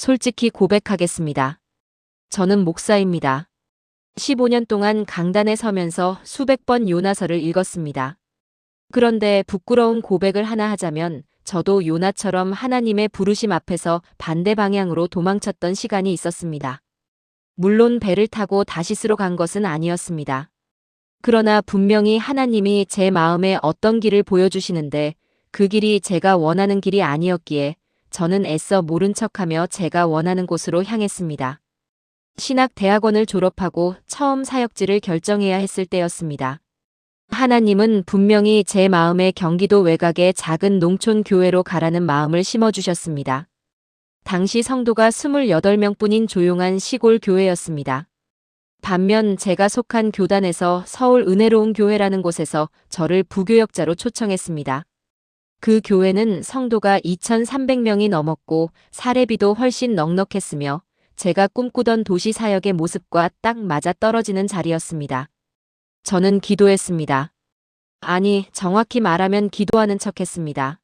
솔직히 고백하겠습니다. 저는 목사입니다. 15년 동안 강단에 서면서 수백 번 요나서를 읽었습니다. 그런데 부끄러운 고백을 하나 하자면 저도 요나처럼 하나님의 부르심 앞에서 반대 방향으로 도망쳤던 시간이 있었습니다. 물론 배를 타고 다시스로 간 것은 아니었습니다. 그러나 분명히 하나님이 제 마음에 어떤 길을 보여주시는데 그 길이 제가 원하는 길이 아니었기에 저는 애써 모른 척하며 제가 원하는 곳으로 향했습니다. 신학대학원을 졸업하고 처음 사역지를 결정해야 했을 때였습니다. 하나님은 분명히 제 마음에 경기도 외곽의 작은 농촌 교회로 가라는 마음을 심어주셨습니다. 당시 성도가 28명뿐인 조용한 시골 교회였습니다. 반면 제가 속한 교단에서 서울 은혜로운 교회라는 곳에서 저를 부교역자로 초청했습니다. 그 교회는 성도가 2,300명이 넘었고 사례비도 훨씬 넉넉했으며 제가 꿈꾸던 도시 사역의 모습과 딱 맞아 떨어지는 자리였습니다. 저는 기도했습니다. 아니, 정확히 말하면 기도하는 척했습니다.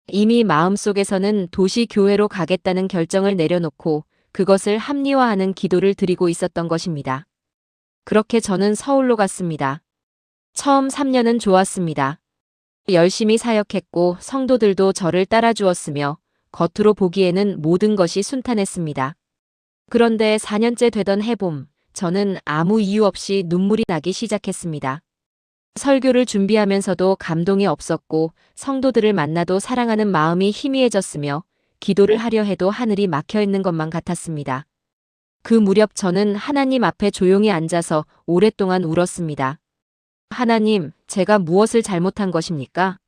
이미 마음속에서는 도시 교회로 가겠다는 결정을 내려놓고 그것을 합리화하는 기도를 드리고 있었던 것입니다. 그렇게 저는 서울로 갔습니다. 처음 3년은 좋았습니다. 열심히 사역했고 성도들도 저를 따라주었으며 겉으로 보기에는 모든 것이 순탄했습니다. 그런데 4년째 되던 해봄, 저는 아무 이유 없이 눈물이 나기 시작했습니다. 설교를 준비하면서도 감동이 없었고 성도들을 만나도 사랑하는 마음이 희미해졌으며 기도를 하려 해도 하늘이 막혀 있는 것만 같았습니다. 그 무렵 저는 하나님 앞에 조용히 앉아서 오랫동안 울었습니다. 하나님, 제가 무엇을 잘못한 것입니까?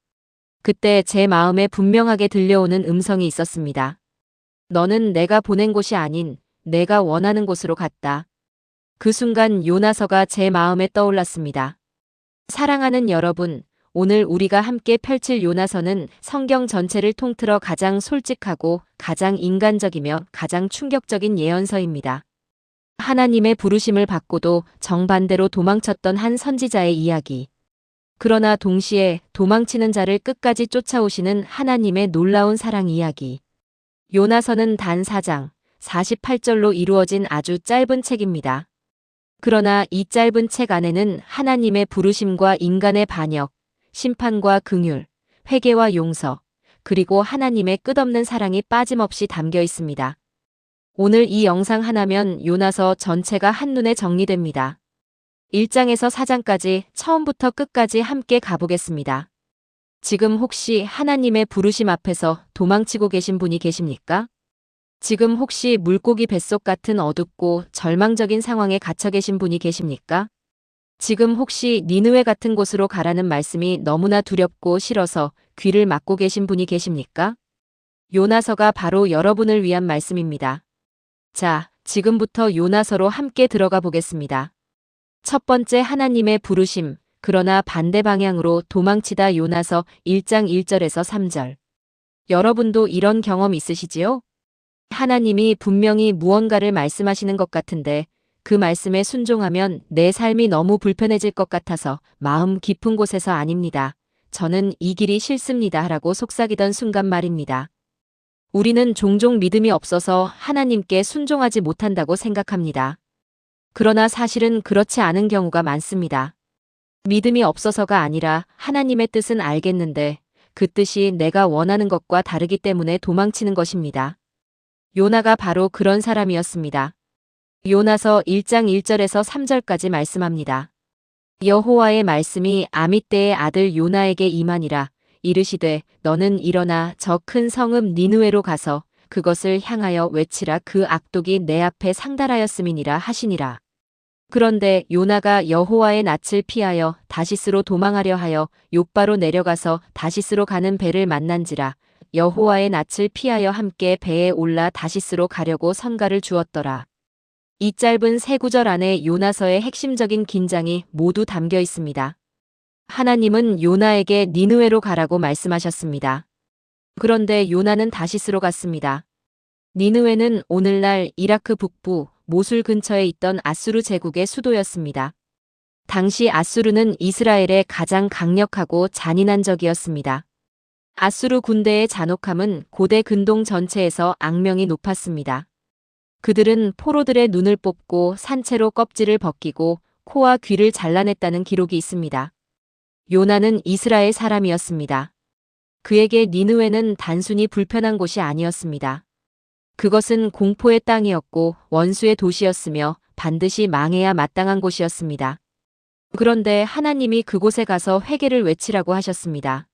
그때 제 마음에 분명하게 들려오는 음성이 있었습니다. 너는 내가 보낸 곳이 아닌 내가 원하는 곳으로 갔다. 그 순간 요나서가 제 마음에 떠올랐습니다. 사랑하는 여러분, 오늘 우리가 함께 펼칠 요나서는 성경 전체를 통틀어 가장 솔직하고 가장 인간적이며 가장 충격적인 예언서입니다. 하나님의 부르심을 받고도 정반대로 도망쳤던 한 선지자의 이야기. 그러나 동시에 도망치는 자를 끝까지 쫓아오시는 하나님의 놀라운 사랑 이야기. 요나서는 단 4장, 48절로 이루어진 아주 짧은 책입니다. 그러나 이 짧은 책 안에는 하나님의 부르심과 인간의 반역, 심판과 긍휼, 회개와 용서, 그리고 하나님의 끝없는 사랑이 빠짐없이 담겨 있습니다. 오늘 이 영상 하나면 요나서 전체가 한눈에 정리됩니다. 1장에서 4장까지 처음부터 끝까지 함께 가보겠습니다. 지금 혹시 하나님의 부르심 앞에서 도망치고 계신 분이 계십니까? 지금 혹시 물고기 뱃속 같은 어둡고 절망적인 상황에 갇혀 계신 분이 계십니까? 지금 혹시 니느웨 같은 곳으로 가라는 말씀이 너무나 두렵고 싫어서 귀를 막고 계신 분이 계십니까? 요나서가 바로 여러분을 위한 말씀입니다. 자, 지금부터 요나서로 함께 들어가 보겠습니다. 첫 번째, 하나님의 부르심, 그러나 반대 방향으로 도망치다. 요나서 1장 1절에서 3절. 여러분도 이런 경험 있으시지요? 하나님이 분명히 무언가를 말씀하시는 것 같은데 그 말씀에 순종하면 내 삶이 너무 불편해질 것 같아서 마음 깊은 곳에서 아닙니다. 저는 이 길이 싫습니다. 라고 속삭이던 순간 말입니다. 우리는 종종 믿음이 없어서 하나님께 순종하지 못한다고 생각합니다. 그러나 사실은 그렇지 않은 경우가 많습니다. 믿음이 없어서가 아니라 하나님의 뜻은 알겠는데 그 뜻이 내가 원하는 것과 다르기 때문에 도망치는 것입니다. 요나가 바로 그런 사람이었습니다. 요나서 1장 1절에서 3절까지 말씀합니다. 여호와의 말씀이 아미떼의 아들 요나에게 임하니라. 이르시되 너는 일어나 저 큰 성읍 니느웨로 가서 그것을 향하여 외치라. 그 악독이 내 앞에 상달하였음이니라 하시니라. 그런데 요나가 여호와의 낯을 피하여 다시스로 도망하려 하여 욥바로 내려가서 다시스로 가는 배를 만난지라. 여호와의 낯을 피하여 함께 배에 올라 다시스로 가려고 선가를 주었더라. 이 짧은 3구절 안에 요나서의 핵심적인 긴장이 모두 담겨 있습니다. 하나님은 요나에게 니느웨로 가라고 말씀하셨습니다. 그런데 요나는 다시스로 갔습니다. 니느웨는 오늘날 이라크 북부 모술 근처에 있던 아수르 제국의 수도였습니다. 당시 아수르는 이스라엘의 가장 강력하고 잔인한 적이었습니다. 아수르 군대의 잔혹함은 고대 근동 전체에서 악명이 높았습니다. 그들은 포로들의 눈을 뽑고 산채로 껍질을 벗기고 코와 귀를 잘라냈다는 기록이 있습니다. 요나는 이스라엘 사람이었습니다. 그에게 니느웨는 단순히 불편한 곳이 아니었습니다. 그것은 공포의 땅이었고 원수의 도시였으며 반드시 망해야 마땅한 곳이었습니다. 그런데 하나님이 그곳에 가서 회개를 외치라고 하셨습니다.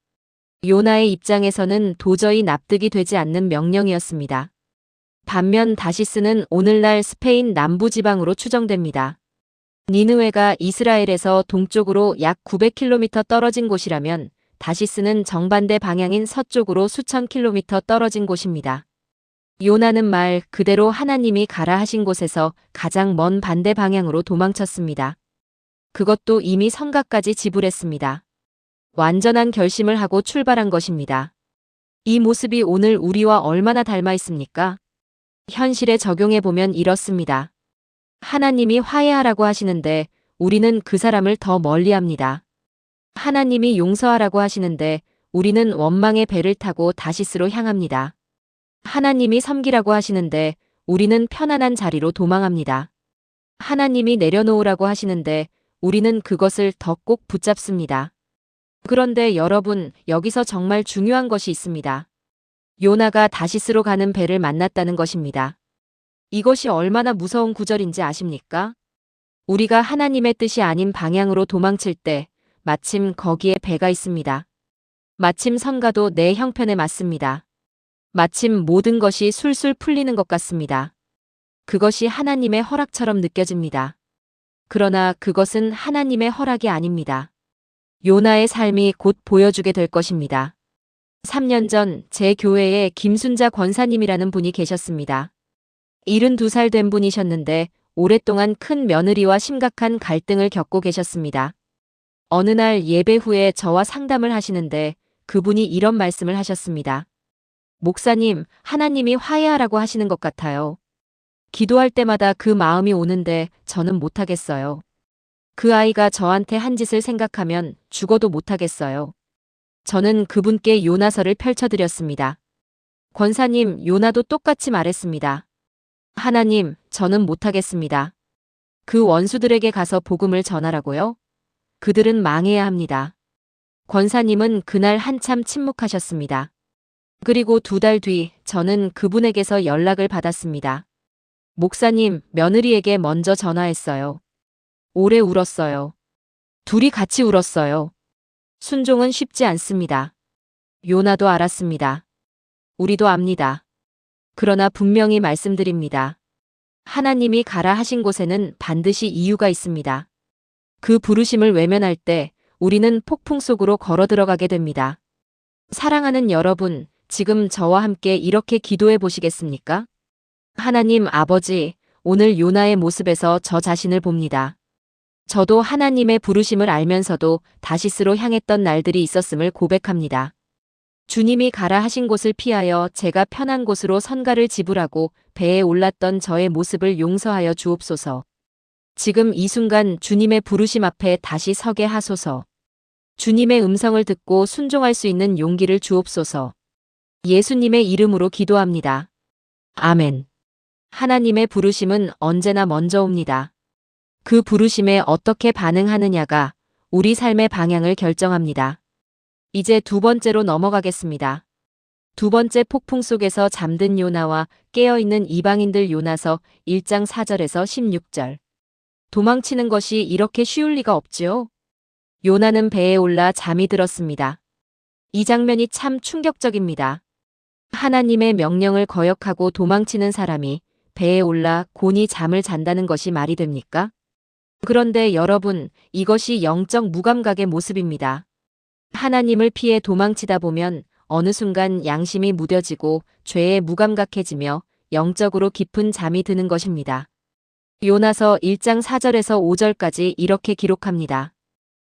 요나의 입장에서는 도저히 납득이 되지 않는 명령이었습니다. 반면 다시스는 오늘날 스페인 남부지방으로 추정됩니다. 니느웨가 이스라엘에서 동쪽으로 약 900km 떨어진 곳이라면 다시스는 정반대 방향인 서쪽으로 수천 킬로미터 떨어진 곳입니다. 요나는 말 그대로 하나님이 가라 하신 곳에서 가장 먼 반대 방향으로 도망쳤습니다. 그것도 이미 성곽까지 지불했습니다. 완전한 결심을 하고 출발한 것입니다. 이 모습이 오늘 우리와 얼마나 닮아 있습니까? 현실에 적용해보면 이렇습니다. 하나님이 화해하라고 하시는데 우리는 그 사람을 더 멀리합니다. 하나님이 용서하라고 하시는데 우리는 원망의 배를 타고 다시스로 향합니다. 하나님이 섬기라고 하시는데 우리는 편안한 자리로 도망합니다. 하나님이 내려놓으라고 하시는데 우리는 그것을 더 꼭 붙잡습니다. 그런데 여러분, 여기서 정말 중요한 것이 있습니다. 요나가 다시스로 가는 배를 만났다는 것입니다. 이것이 얼마나 무서운 구절인지 아십니까? 우리가 하나님의 뜻이 아닌 방향으로 도망칠 때 마침 거기에 배가 있습니다. 마침 성가도 내 형편에 맞습니다. 마침 모든 것이 술술 풀리는 것 같습니다. 그것이 하나님의 허락처럼 느껴집니다. 그러나 그것은 하나님의 허락이 아닙니다. 요나의 삶이 곧 보여주게 될 것입니다. 3년 전 제 교회에 김순자 권사님이라는 분이 계셨습니다. 72살 된 분이셨는데 오랫동안 큰 며느리와 심각한 갈등을 겪고 계셨습니다. 어느 날 예배 후에 저와 상담을 하시는데 그분이 이런 말씀을 하셨습니다. 목사님, 하나님이 화해하라고 하시는 것 같아요. 기도할 때마다 그 마음이 오는데 저는 못하겠어요. 그 아이가 저한테 한 짓을 생각하면 죽어도 못하겠어요. 저는 그분께 요나서를 펼쳐드렸습니다. 권사님, 요나도 똑같이 말했습니다. 하나님, 저는 못하겠습니다. 그 원수들에게 가서 복음을 전하라고요? 그들은 망해야 합니다. 권사님은 그날 한참 침묵하셨습니다. 그리고 2달 뒤 저는 그분에게서 연락을 받았습니다. 목사님, 며느리에게 먼저 전화했어요. 오래 울었어요. 둘이 같이 울었어요. 순종은 쉽지 않습니다. 요나도 알았습니다. 우리도 압니다. 그러나 분명히 말씀드립니다. 하나님이 가라 하신 곳에는 반드시 이유가 있습니다. 그 부르심을 외면할 때 우리는 폭풍 속으로 걸어 들어가게 됩니다. 사랑하는 여러분, 지금 저와 함께 이렇게 기도해 보시겠습니까? 하나님 아버지, 오늘 요나의 모습에서 저 자신을 봅니다. 저도 하나님의 부르심을 알면서도 다시스로 향했던 날들이 있었음을 고백합니다. 주님이 가라 하신 곳을 피하여 제가 편한 곳으로 선가를 지불하고 배에 올랐던 저의 모습을 용서하여 주옵소서. 지금 이 순간 주님의 부르심 앞에 다시 서게 하소서. 주님의 음성을 듣고 순종할 수 있는 용기를 주옵소서. 예수님의 이름으로 기도합니다. 아멘. 하나님의 부르심은 언제나 먼저 옵니다. 그 부르심에 어떻게 반응하느냐가 우리 삶의 방향을 결정합니다. 이제 2번째로 넘어가겠습니다. 2번째 폭풍 속에서 잠든 요나와 깨어있는 이방인들 요나서 1장 4절에서 16절. 도망치는 것이 이렇게 쉬울 리가 없지요? 요나는 배에 올라 잠이 들었습니다. 이 장면이 참 충격적입니다. 하나님의 명령을 거역하고 도망치는 사람이 배에 올라 곤히 잠을 잔다는 것이 말이 됩니까? 그런데 여러분, 이것이 영적 무감각의 모습입니다. 하나님을 피해 도망치다 보면 어느 순간 양심이 무뎌지고 죄에 무감각해지며 영적으로 깊은 잠이 드는 것입니다. 요나서 1장 4절에서 5절까지 이렇게 기록합니다.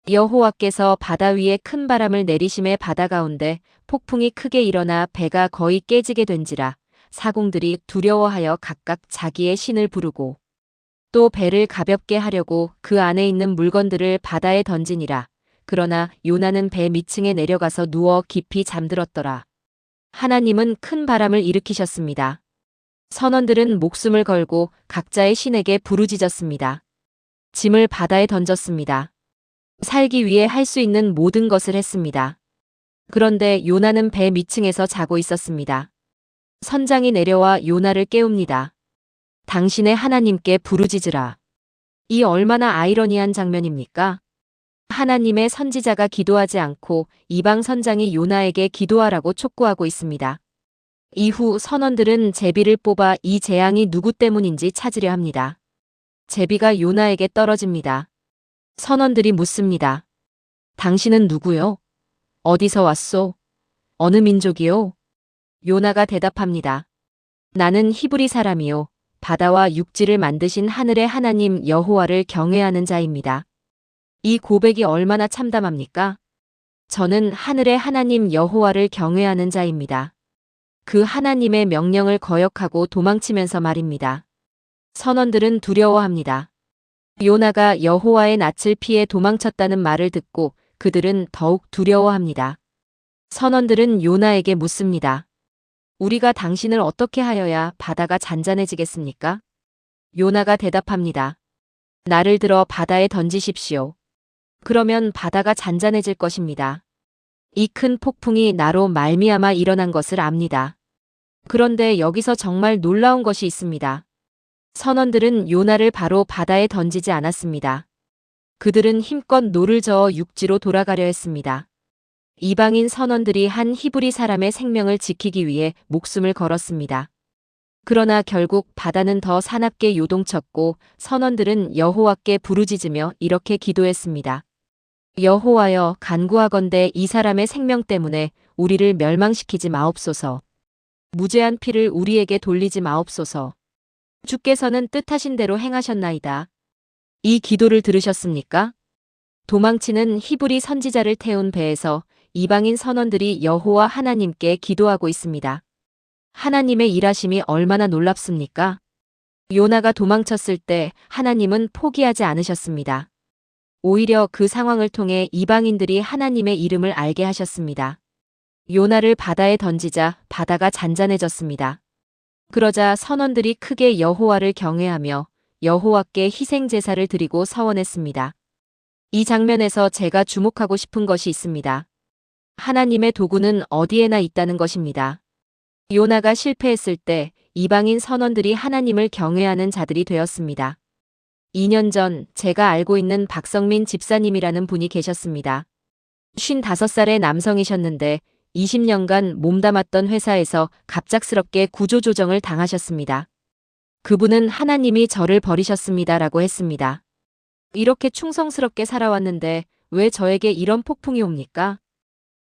여호와께서 바다 위에 큰 바람을 내리심에 바다 가운데 폭풍이 크게 일어나 배가 거의 깨지게 된지라 사공들이 두려워하여 각각 자기의 신을 부르고 또 배를 가볍게 하려고 그 안에 있는 물건들을 바다에 던지니라. 그러나 요나는 배 밑층에 내려가서 누워 깊이 잠들었더라. 하나님은 큰 바람을 일으키셨습니다. 선원들은 목숨을 걸고 각자의 신에게 부르짖었습니다. 짐을 바다에 던졌습니다. 살기 위해 할 수 있는 모든 것을 했습니다. 그런데 요나는 배 밑층에서 자고 있었습니다. 선장이 내려와 요나를 깨웁니다. 당신의 하나님께 부르짖으라. 이 얼마나 아이러니한 장면입니까? 하나님의 선지자가 기도하지 않고 이방 선장이 요나에게 기도하라고 촉구하고 있습니다. 이후 선원들은 제비를 뽑아 이 재앙이 누구 때문인지 찾으려 합니다. 제비가 요나에게 떨어집니다. 선원들이 묻습니다. 당신은 누구요? 어디서 왔소? 어느 민족이요? 요나가 대답합니다. 나는 히브리 사람이요. 바다와 육지를 만드신 하늘의 하나님 여호와를 경외하는 자입니다. 이 고백이 얼마나 참담합니까? 저는 하늘의 하나님 여호와를 경외하는 자입니다. 그 하나님의 명령을 거역하고 도망치면서 말입니다. 선원들은 두려워합니다. 요나가 여호와의 낯을 피해 도망쳤다는 말을 듣고 그들은 더욱 두려워합니다. 선원들은 요나에게 묻습니다. 우리가 당신을 어떻게 하여야 바다가 잔잔해지겠습니까? 요나가 대답합니다. 나를 들어 바다에 던지십시오. 그러면 바다가 잔잔해질 것입니다. 이 큰 폭풍이 나로 말미암아 일어난 것을 압니다. 그런데 여기서 정말 놀라운 것이 있습니다. 선원들은 요나를 바로 바다에 던지지 않았습니다. 그들은 힘껏 노를 저어 육지로 돌아가려 했습니다. 이방인 선원들이 한 히브리 사람의 생명을 지키기 위해 목숨을 걸었습니다. 그러나 결국 바다는 더 사납게 요동쳤고 선원들은 여호와께 부르짖으며 이렇게 기도했습니다. 여호와여, 간구하건대 이 사람의 생명 때문에 우리를 멸망시키지 마옵소서. 무죄한 피를 우리에게 돌리지 마옵소서. 주께서는 뜻하신 대로 행하셨나이다. 이 기도를 들으셨습니까? 도망치는 히브리 선지자를 태운 배에서 이방인 선원들이 여호와 하나님께 기도하고 있습니다. 하나님의 일하심이 얼마나 놀랍습니까? 요나가 도망쳤을 때 하나님은 포기하지 않으셨습니다. 오히려 그 상황을 통해 이방인들이 하나님의 이름을 알게 하셨습니다. 요나를 바다에 던지자 바다가 잔잔해졌습니다. 그러자 선원들이 크게 여호와를 경외하며 여호와께 희생 제사를 드리고 서원했습니다. 이 장면에서 제가 주목하고 싶은 것이 있습니다. 하나님의 도구는 어디에나 있다는 것입니다. 요나가 실패했을 때 이방인 선원들이 하나님을 경외하는 자들이 되었습니다. 2년 전 제가 알고 있는 박성민 집사님이라는 분이 계셨습니다. 55살의 남성이셨는데 20년간 몸담았던 회사에서 갑작스럽게 구조조정을 당하셨습니다. 그분은 하나님이 저를 버리셨습니다라고 했습니다. 이렇게 충성스럽게 살아왔는데 왜 저에게 이런 폭풍이 옵니까?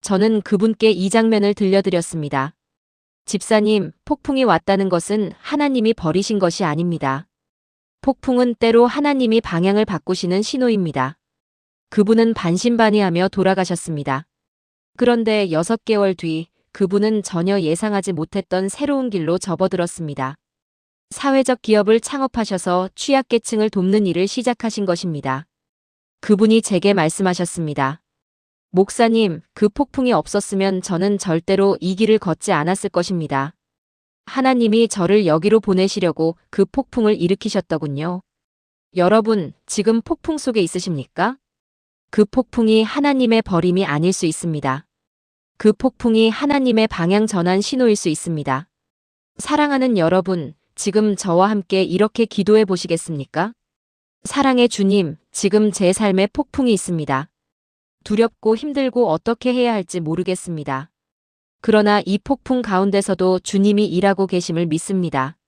저는 그분께 이 장면을 들려드렸습니다. 집사님, 폭풍이 왔다는 것은 하나님이 버리신 것이 아닙니다. 폭풍은 때로 하나님이 방향을 바꾸시는 신호입니다. 그분은 반신반의하며 돌아가셨습니다. 그런데 6개월 뒤 그분은 전혀 예상하지 못했던 새로운 길로 접어들었습니다. 사회적 기업을 창업하셔서 취약계층을 돕는 일을 시작하신 것입니다. 그분이 제게 말씀하셨습니다. 목사님, 그 폭풍이 없었으면 저는 절대로 이 길을 걷지 않았을 것입니다. 하나님이 저를 여기로 보내시려고 그 폭풍을 일으키셨더군요. 여러분, 지금 폭풍 속에 있으십니까? 그 폭풍이 하나님의 버림이 아닐 수 있습니다. 그 폭풍이 하나님의 방향 전환 신호일 수 있습니다. 사랑하는 여러분, 지금 저와 함께 이렇게 기도해 보시겠습니까? 사랑의 주님, 지금 제 삶에 폭풍이 있습니다. 두렵고 힘들고 어떻게 해야 할지 모르겠습니다. 그러나 이 폭풍 가운데서도 주님이 일하고 계심을 믿습니다.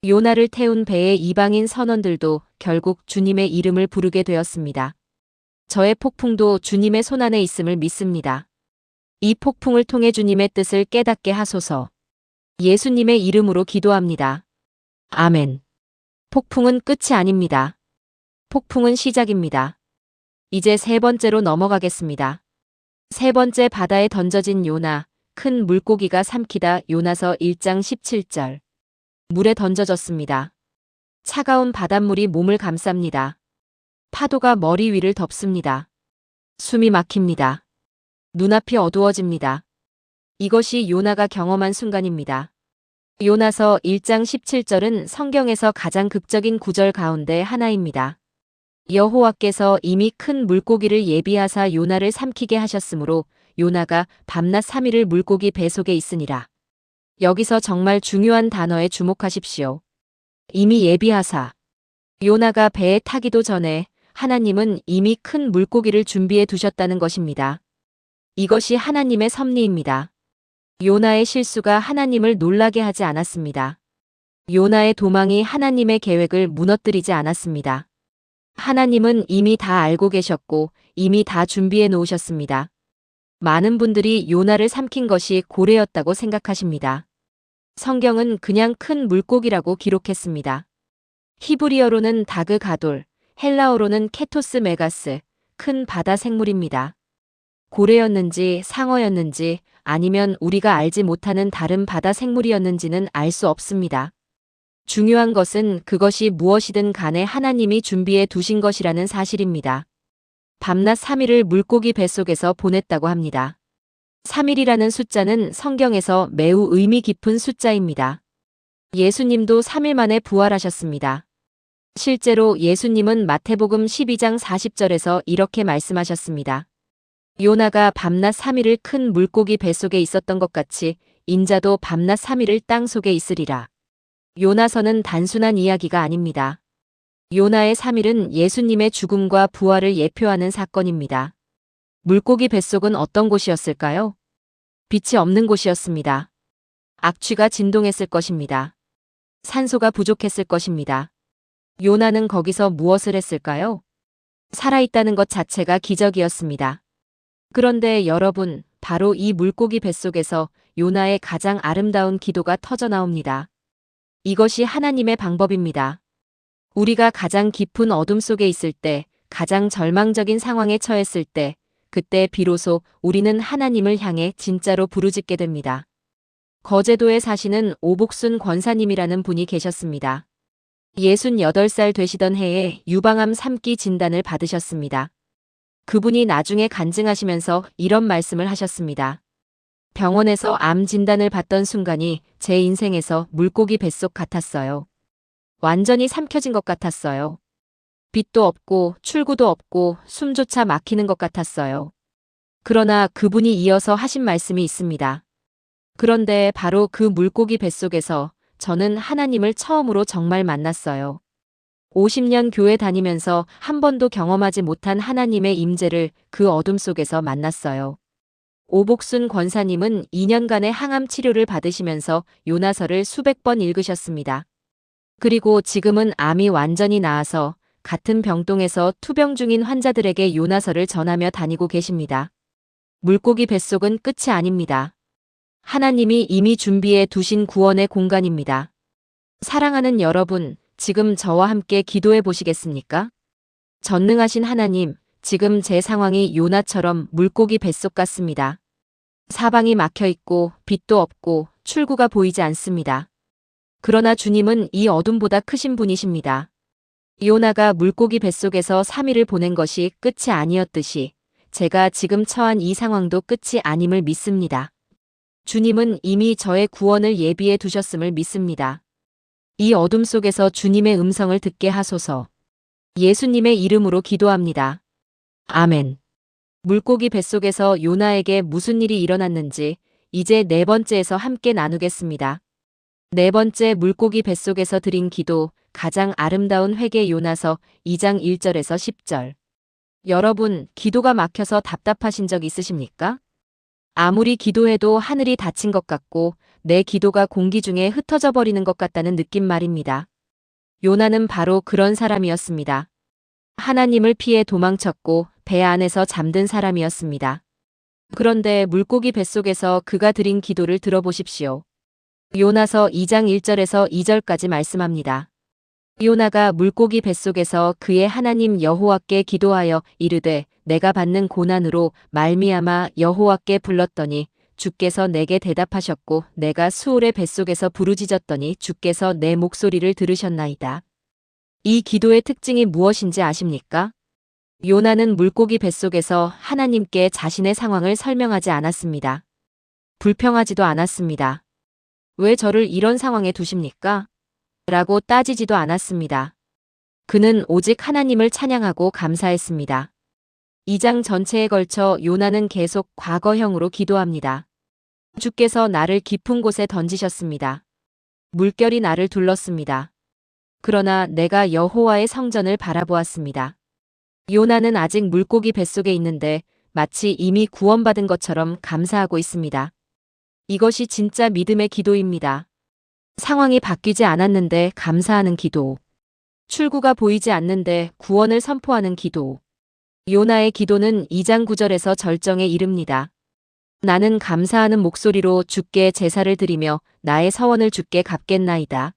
요나를 태운 배의 이방인 선원들도 결국 주님의 이름을 부르게 되었습니다. 저의 폭풍도 주님의 손안에 있음을 믿습니다. 이 폭풍을 통해 주님의 뜻을 깨닫게 하소서. 예수님의 이름으로 기도합니다. 아멘. 폭풍은 끝이 아닙니다. 폭풍은 시작입니다. 이제 3번째로 넘어가겠습니다. 3번째, 바다에 던져진 요나. 큰 물고기가 삼키다. 요나서 1장 17절. 물에 던져졌습니다. 차가운 바닷물이 몸을 감쌉니다. 파도가 머리 위를 덮습니다. 숨이 막힙니다. 눈앞이 어두워집니다. 이것이 요나가 경험한 순간입니다. 요나서 1장 17절은 성경에서 가장 극적인 구절 가운데 하나입니다. 여호와께서 이미 큰 물고기를 예비하사 요나를 삼키게 하셨으므로 요나가 밤낮 3일을 물고기 뱃속에 있으니라. 여기서 정말 중요한 단어에 주목하십시오. 이미 예비하사. 요나가 배에 타기도 전에 하나님은 이미 큰 물고기를 준비해 두셨다는 것입니다. 이것이 하나님의 섭리입니다. 요나의 실수가 하나님을 놀라게 하지 않았습니다. 요나의 도망이 하나님의 계획을 무너뜨리지 않았습니다. 하나님은 이미 다 알고 계셨고 이미 다 준비해 놓으셨습니다. 많은 분들이 요나를 삼킨 것이 고래였다고 생각하십니다. 성경은 그냥 큰 물고기라고 기록했습니다. 히브리어로는 다그 가돌, 헬라어로는 케토스 메가스, 큰 바다 생물입니다. 고래였는지 상어였는지 아니면 우리가 알지 못하는 다른 바다 생물이었는지는 알 수 없습니다. 중요한 것은 그것이 무엇이든 간에 하나님이 준비해 두신 것이라는 사실입니다. 밤낮 3일을 물고기 뱃속에서 보냈다고 합니다. 3일이라는 숫자는 성경에서 매우 의미 깊은 숫자입니다. 예수님도 3일 만에 부활하셨습니다. 실제로 예수님은 마태복음 12장 40절에서 이렇게 말씀하셨습니다. 요나가 밤낮 3일을 큰 물고기 뱃속에 있었던 것 같이 인자도 밤낮 3일을 땅 속에 있으리라. 요나서는 단순한 이야기가 아닙니다. 요나의 3일은 예수님의 죽음과 부활을 예표하는 사건입니다. 물고기 뱃속은 어떤 곳이었을까요? 빛이 없는 곳이었습니다. 악취가 진동했을 것입니다. 산소가 부족했을 것입니다. 요나는 거기서 무엇을 했을까요? 살아있다는 것 자체가 기적이었습니다. 그런데 여러분, 바로 이 물고기 뱃속에서 요나의 가장 아름다운 기도가 터져나옵니다. 이것이 하나님의 방법입니다. 우리가 가장 깊은 어둠 속에 있을 때, 가장 절망적인 상황에 처했을 때, 그때 비로소 우리는 하나님을 향해 진짜로 부르짖게 됩니다. 거제도에 사시는 오복순 권사님이라는 분이 계셨습니다. 68살 되시던 해에 유방암 3기 진단을 받으셨습니다. 그분이 나중에 간증하시면서 이런 말씀을 하셨습니다. 병원에서 암 진단을 받던 순간이 제 인생에서 물고기 뱃속 같았어요. 완전히 삼켜진 것 같았어요. 빛도 없고 출구도 없고 숨조차 막히는 것 같았어요. 그러나 그분이 이어서 하신 말씀이 있습니다. 그런데 바로 그 물고기 뱃속에서 저는 하나님을 처음으로 정말 만났어요. 50년 교회 다니면서 한 번도 경험하지 못한 하나님의 임재를 그 어둠 속에서 만났어요. 오복순 권사님은 2년간의 항암 치료를 받으시면서 요나서를 수백 번 읽으셨습니다. 그리고 지금은 암이 완전히 나아서 같은 병동에서 투병 중인 환자들에게 요나서를 전하며 다니고 계십니다. 물고기 뱃속은 끝이 아닙니다. 하나님이 이미 준비해 두신 구원의 공간입니다. 사랑하는 여러분, 지금 저와 함께 기도해 보시겠습니까? 전능하신 하나님, 지금 제 상황이 요나처럼 물고기 뱃속 같습니다. 사방이 막혀 있고 빛도 없고 출구가 보이지 않습니다. 그러나 주님은 이 어둠보다 크신 분이십니다. 요나가 물고기 뱃속에서 3일을 보낸 것이 끝이 아니었듯이 제가 지금 처한 이 상황도 끝이 아님을 믿습니다. 주님은 이미 저의 구원을 예비해 두셨음을 믿습니다. 이 어둠 속에서 주님의 음성을 듣게 하소서. 예수님의 이름으로 기도합니다. 아멘. 물고기 뱃속에서 요나에게 무슨 일이 일어났는지 이제 네 번째에서 함께 나누겠습니다. 네 번째 물고기 뱃속에서 드린 기도, 가장 아름다운 회개 요나서 2장 1절에서 10절. 여러분, 기도가 막혀서 답답하신 적 있으십니까? 아무리 기도해도 하늘이 닫힌 것 같고 내 기도가 공기 중에 흩어져 버리는 것 같다는 느낌 말입니다. 요나는 바로 그런 사람이었습니다. 하나님을 피해 도망쳤고 배 안에서 잠든 사람이었습니다. 그런데 물고기 뱃속에서 그가 드린 기도를 들어보십시오. 요나서 2장 1절에서 2절까지 말씀합니다. 요나가 물고기 뱃속에서 그의 하나님 여호와께 기도하여 이르되 내가 받는 고난으로 말미암아 여호와께 불렀더니 주께서 내게 대답하셨고 내가 수올의 뱃속에서 부르짖었더니 주께서 내 목소리를 들으셨나이다. 이 기도의 특징이 무엇인지 아십니까? 요나는 물고기 뱃속에서 하나님께 자신의 상황을 설명하지 않았습니다. 불평하지도 않았습니다. 왜 저를 이런 상황에 두십니까? 라고 따지지도 않았습니다. 그는 오직 하나님을 찬양하고 감사했습니다. 2장 전체에 걸쳐 요나는 계속 과거형으로 기도합니다. 주께서 나를 깊은 곳에 던지셨습니다. 물결이 나를 둘렀습니다. 그러나 내가 여호와의 성전을 바라보았습니다. 요나는 아직 물고기 뱃속에 있는데 마치 이미 구원받은 것처럼 감사하고 있습니다. 이것이 진짜 믿음의 기도입니다. 상황이 바뀌지 않았는데 감사하는 기도. 출구가 보이지 않는데 구원을 선포하는 기도. 요나의 기도는 2장 9절에서 절정에 이릅니다. 나는 감사하는 목소리로 주께 제사를 드리며 나의 서원을 주께 갚겠나이다.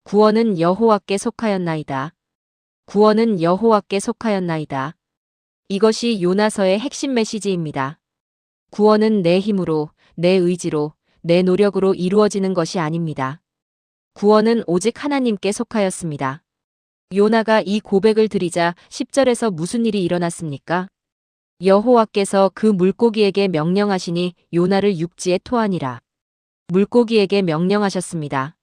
구원은 여호와께 속하였나이다. 구원은 여호와께 속하였나이다. 이것이 요나서의 핵심 메시지입니다. 구원은 내 힘으로, 내 의지로, 내 노력으로 이루어지는 것이 아닙니다. 구원은 오직 하나님께 속하였습니다. 요나가 이 고백을 드리자 10절에서 무슨 일이 일어났습니까? 여호와께서 그 물고기에게 명령하시니 요나를 육지에 토하니라. 물고기에게 명령하셨습니다.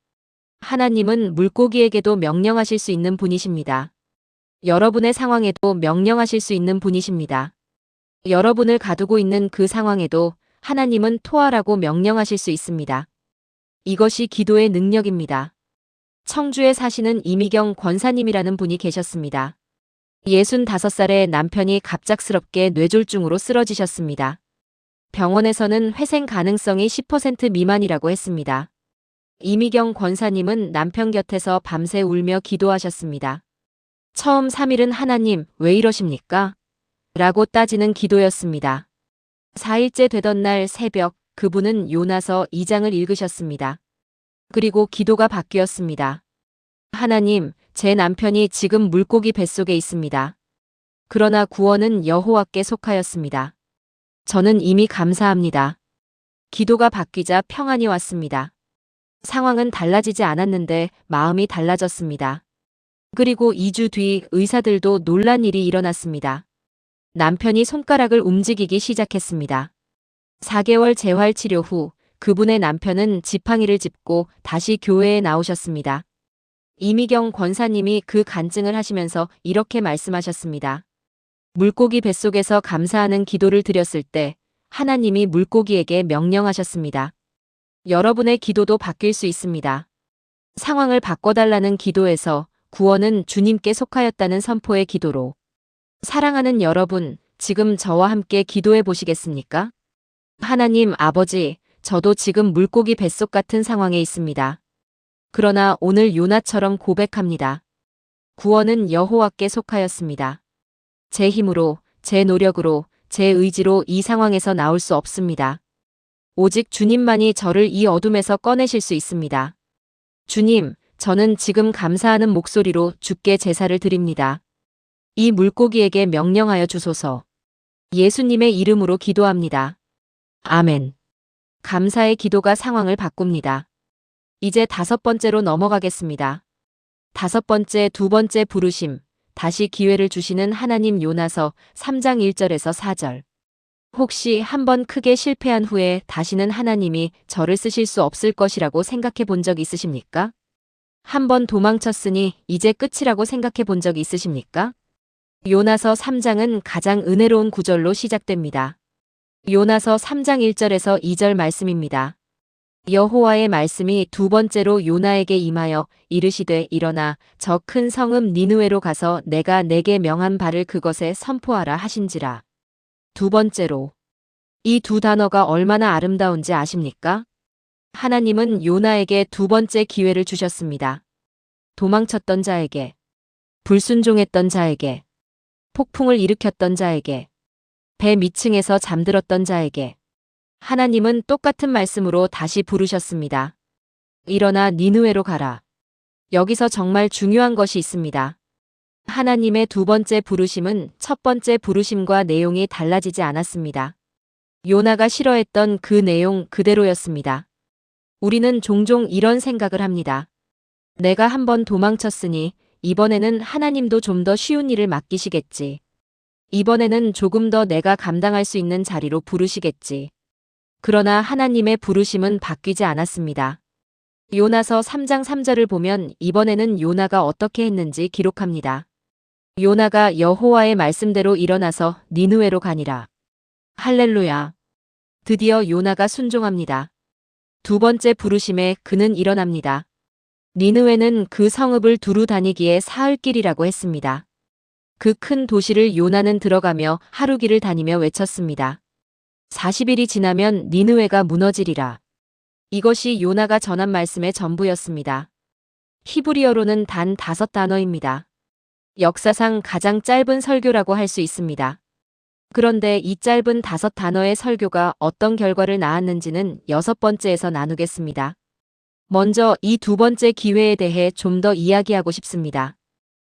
하나님은 물고기에게도 명령하실 수 있는 분이십니다. 여러분의 상황에도 명령하실 수 있는 분이십니다. 여러분을 가두고 있는 그 상황에도 하나님은 토하라고 명령하실 수 있습니다. 이것이 기도의 능력입니다. 청주에 사시는 이미경 권사님이라는 분이 계셨습니다. 65살의 남편이 갑작스럽게 뇌졸중으로 쓰러지셨습니다. 병원에서는 회생 가능성이 10% 미만이라고 했습니다. 이미경 권사님은 남편 곁에서 밤새 울며 기도하셨습니다. 처음 3일은 하나님, 왜 이러십니까? 라고 따지는 기도였습니다. 4일째 되던 날 새벽, 그분은 요나서 2장을 읽으셨습니다. 그리고 기도가 바뀌었습니다. 하나님, 제 남편이 지금 물고기 뱃속에 있습니다. 그러나 구원은 여호와께 속하였습니다. 저는 이미 감사합니다. 기도가 바뀌자 평안이 왔습니다. 상황은 달라지지 않았는데 마음이 달라졌습니다. 그리고 2주 뒤 의사들도 놀란 일이 일어났습니다. 남편이 손가락을 움직이기 시작했습니다. 4개월 재활 치료 후 그분의 남편은 지팡이를 짚고 다시 교회에 나오셨습니다. 이미경 권사님이 그 간증을 하시면서 이렇게 말씀하셨습니다. 물고기 뱃속에서 감사하는 기도를 드렸을 때 하나님이 물고기에게 명령하셨습니다. 여러분의 기도도 바뀔 수 있습니다. 상황을 바꿔달라는 기도에서 구원은 주님께 속하였다는 선포의 기도로. 사랑하는 여러분, 지금 저와 함께 기도해 보시겠습니까? 하나님 아버지, 저도 지금 물고기 뱃속 같은 상황에 있습니다. 그러나 오늘 요나처럼 고백합니다. 구원은 여호와께 속하였습니다. 제 힘으로, 제 노력으로, 제 의지로 이 상황에서 나올 수 없습니다. 오직 주님만이 저를 이 어둠에서 꺼내실 수 있습니다. 주님, 저는 지금 감사하는 목소리로 주께 제사를 드립니다. 이 물고기에게 명령하여 주소서. 예수님의 이름으로 기도합니다. 아멘. 감사의 기도가 상황을 바꿉니다. 이제 5번째로 넘어가겠습니다. 5번째, 2번째 부르심, 다시 기회를 주시는 하나님. 요나서 3장 1절에서 4절. 혹시 한번 크게 실패한 후에 다시는 하나님이 저를 쓰실 수 없을 것이라고 생각해 본 적 있으십니까? 한번 도망쳤으니 이제 끝이라고 생각해 본 적 있으십니까? 요나서 3장은 가장 은혜로운 구절로 시작됩니다. 요나서 3장 1절에서 2절 말씀입니다. 여호와의 말씀이 2번째로 요나에게 임하여 이르시되 일어나 저 큰 성읍 니느웨로 가서 내가 내게 명한 바를 그것에 선포하라 하신지라. 2번째로. 이 2단어가 얼마나 아름다운지 아십니까? 하나님은 요나에게 2번째 기회를 주셨습니다. 도망쳤던 자에게, 불순종했던 자에게, 폭풍을 일으켰던 자에게, 배 밑층에서 잠들었던 자에게 하나님은 똑같은 말씀으로 다시 부르셨습니다. 일어나 니느웨로 가라. 여기서 정말 중요한 것이 있습니다. 하나님의 2번째 부르심은 첫 번째 부르심과 내용이 달라지지 않았습니다. 요나가 싫어했던 그 내용 그대로였습니다. 우리는 종종 이런 생각을 합니다. 내가 한번 도망쳤으니 이번에는 하나님도 좀 더 쉬운 일을 맡기시겠지. 이번에는 조금 더 내가 감당할 수 있는 자리로 부르시겠지. 그러나 하나님의 부르심은 바뀌지 않았습니다. 요나서 3장 3절을 보면 이번에는 요나가 어떻게 했는지 기록합니다. 요나가 여호와의 말씀대로 일어나서 니느웨로 가니라. 할렐루야. 드디어 요나가 순종합니다. 두 번째 부르심에 그는 일어납니다. 니느웨는 그 성읍을 두루 다니기에 사흘 길이라고 했습니다. 그 큰 도시를 요나는 들어가며 하루 길을 다니며 외쳤습니다. 40일이 지나면 니느웨가 무너지리라. 이것이 요나가 전한 말씀의 전부였습니다. 히브리어로는 단 5단어입니다. 역사상 가장 짧은 설교라고 할 수 있습니다. 그런데 이 짧은 5단어의 설교가 어떤 결과를 낳았는지는 6번째에서 나누겠습니다. 먼저 이 두 번째 기회에 대해 좀 더 이야기하고 싶습니다.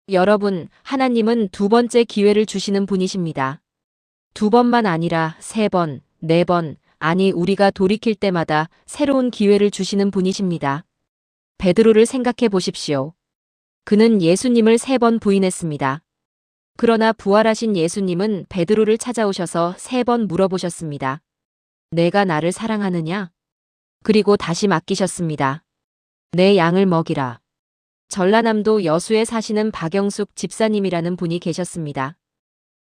여러분, 하나님은 두 번째 기회를 주시는 분이십니다. 2번만 아니라 3번, 4번, 아니 우리가 돌이킬 때마다 새로운 기회를 주시는 분이십니다. 베드로를 생각해 보십시오. 그는 예수님을 3번 부인했습니다. 그러나 부활하신 예수님은 베드로를 찾아오셔서 3번 물어보셨습니다. 내가 나를 사랑하느냐? 그리고 다시 맡기셨습니다. 내 양을 먹이라. 전라남도 여수에 사시는 박영숙 집사님이라는 분이 계셨습니다.